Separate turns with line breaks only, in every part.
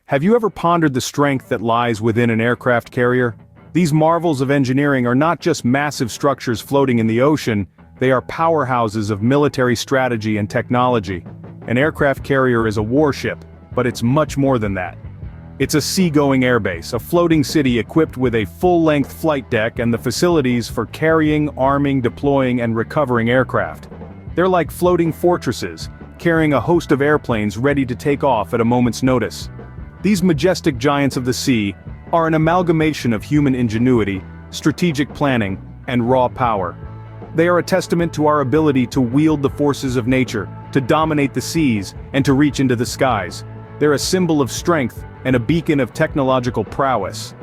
Have you ever pondered the strength that lies within an aircraft carrier? These marvels of engineering are not just massive structures floating in the ocean, they are powerhouses of military strategy and technology. An aircraft carrier is a warship, but it's much more than that. It's a seagoing airbase, a floating city equipped with a full-length flight deck and the facilities for carrying, arming, deploying, and recovering aircraft. They're like floating fortresses, carrying a host of airplanes ready to take off at a moment's notice. These majestic giants of the sea are an amalgamation of human ingenuity, strategic planning, and raw power. They are a testament to our ability to wield the forces of nature, to dominate the seas, and to reach into the skies. They're a symbol of strength and a beacon of technological prowess.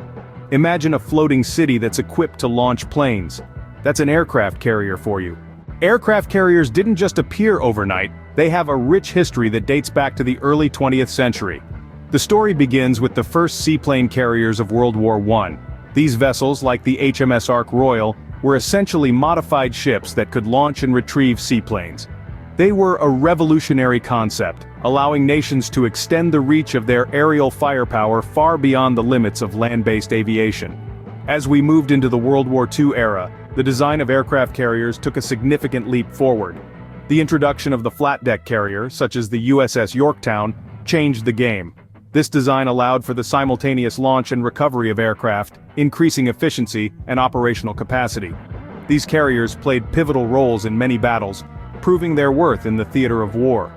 Imagine a floating city that's equipped to launch planes. That's an aircraft carrier for you. Aircraft carriers didn't just appear overnight, they have a rich history that dates back to the early 20th century. The story begins with the first seaplane carriers of World War I. These vessels, like the HMS Ark Royal, were essentially modified ships that could launch and retrieve seaplanes. They were a revolutionary concept, allowing nations to extend the reach of their aerial firepower far beyond the limits of land-based aviation. As we moved into the World War II era, the design of aircraft carriers took a significant leap forward. The introduction of the flat-deck carrier, such as the USS Yorktown, changed the game. This design allowed for the simultaneous launch and recovery of aircraft, increasing efficiency and operational capacity. These carriers played pivotal roles in many battles, proving their worth in the theater of war.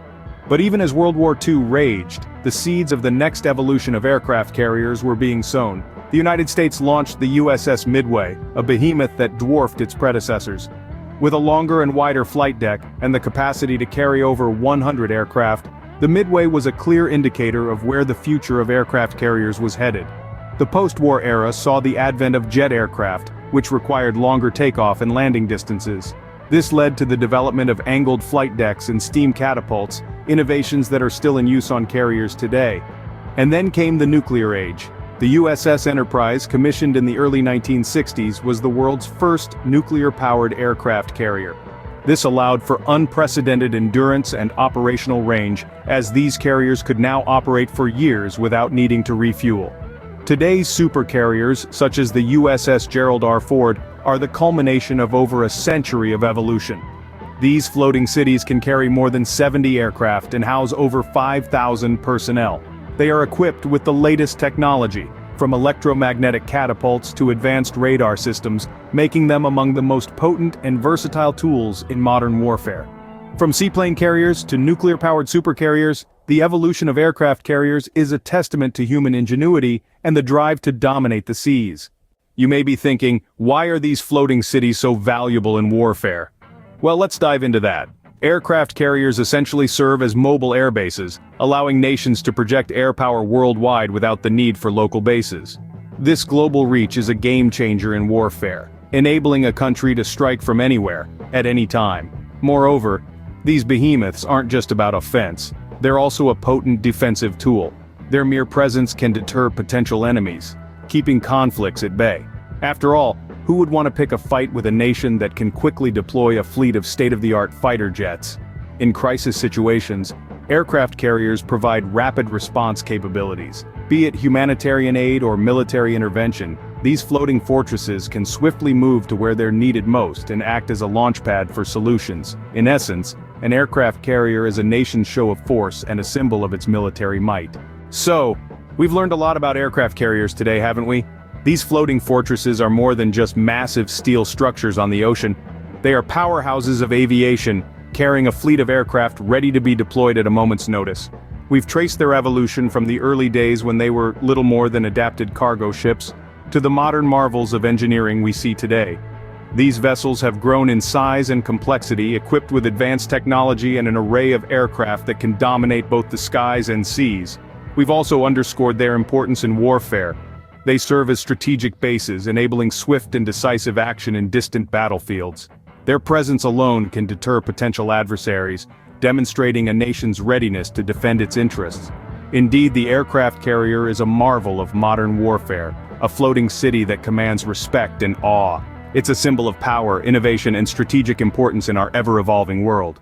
But even as World War II raged, the seeds of the next evolution of aircraft carriers were being sown. The United States launched the USS Midway, a behemoth that dwarfed its predecessors. With a longer and wider flight deck and the capacity to carry over 100 aircraft, the Midway was a clear indicator of where the future of aircraft carriers was headed. The post-war era saw the advent of jet aircraft, which required longer takeoff and landing distances. This led to the development of angled flight decks and steam catapults, innovations that are still in use on carriers today. And then came the nuclear age. The USS Enterprise, commissioned in the early 1960s, was the world's first nuclear-powered aircraft carrier. This allowed for unprecedented endurance and operational range, as these carriers could now operate for years without needing to refuel. Today's supercarriers, such as the USS Gerald R. Ford, are the culmination of over a century of evolution. These floating cities can carry more than 70 aircraft and house over 5,000 personnel. They are equipped with the latest technology, from electromagnetic catapults to advanced radar systems, making them among the most potent and versatile tools in modern warfare. From seaplane carriers to nuclear-powered supercarriers, the evolution of aircraft carriers is a testament to human ingenuity and the drive to dominate the seas. You may be thinking, why are these floating cities so valuable in warfare? Well, let's dive into that. Aircraft carriers essentially serve as mobile air bases, allowing nations to project air power worldwide without the need for local bases. This global reach is a game-changer in warfare, enabling a country to strike from anywhere, at any time. Moreover, these behemoths aren't just about offense, they're also a potent defensive tool. Their mere presence can deter potential enemies, keeping conflicts at bay. After all, who would want to pick a fight with a nation that can quickly deploy a fleet of state-of-the-art fighter jets? In crisis situations, aircraft carriers provide rapid response capabilities. Be it humanitarian aid or military intervention, these floating fortresses can swiftly move to where they're needed most and act as a launchpad for solutions. In essence, an aircraft carrier is a nation's show of force and a symbol of its military might. So, we've learned a lot about aircraft carriers today, haven't we? These floating fortresses are more than just massive steel structures on the ocean. They are powerhouses of aviation, carrying a fleet of aircraft ready to be deployed at a moment's notice. We've traced their evolution from the early days when they were little more than adapted cargo ships, to the modern marvels of engineering we see today. These vessels have grown in size and complexity, equipped with advanced technology and an array of aircraft that can dominate both the skies and seas. We've also underscored their importance in warfare. They serve as strategic bases, enabling swift and decisive action in distant battlefields. Their presence alone can deter potential adversaries, demonstrating a nation's readiness to defend its interests. Indeed, the aircraft carrier is a marvel of modern warfare, a floating city that commands respect and awe. It's a symbol of power, innovation, and strategic importance in our ever-evolving world.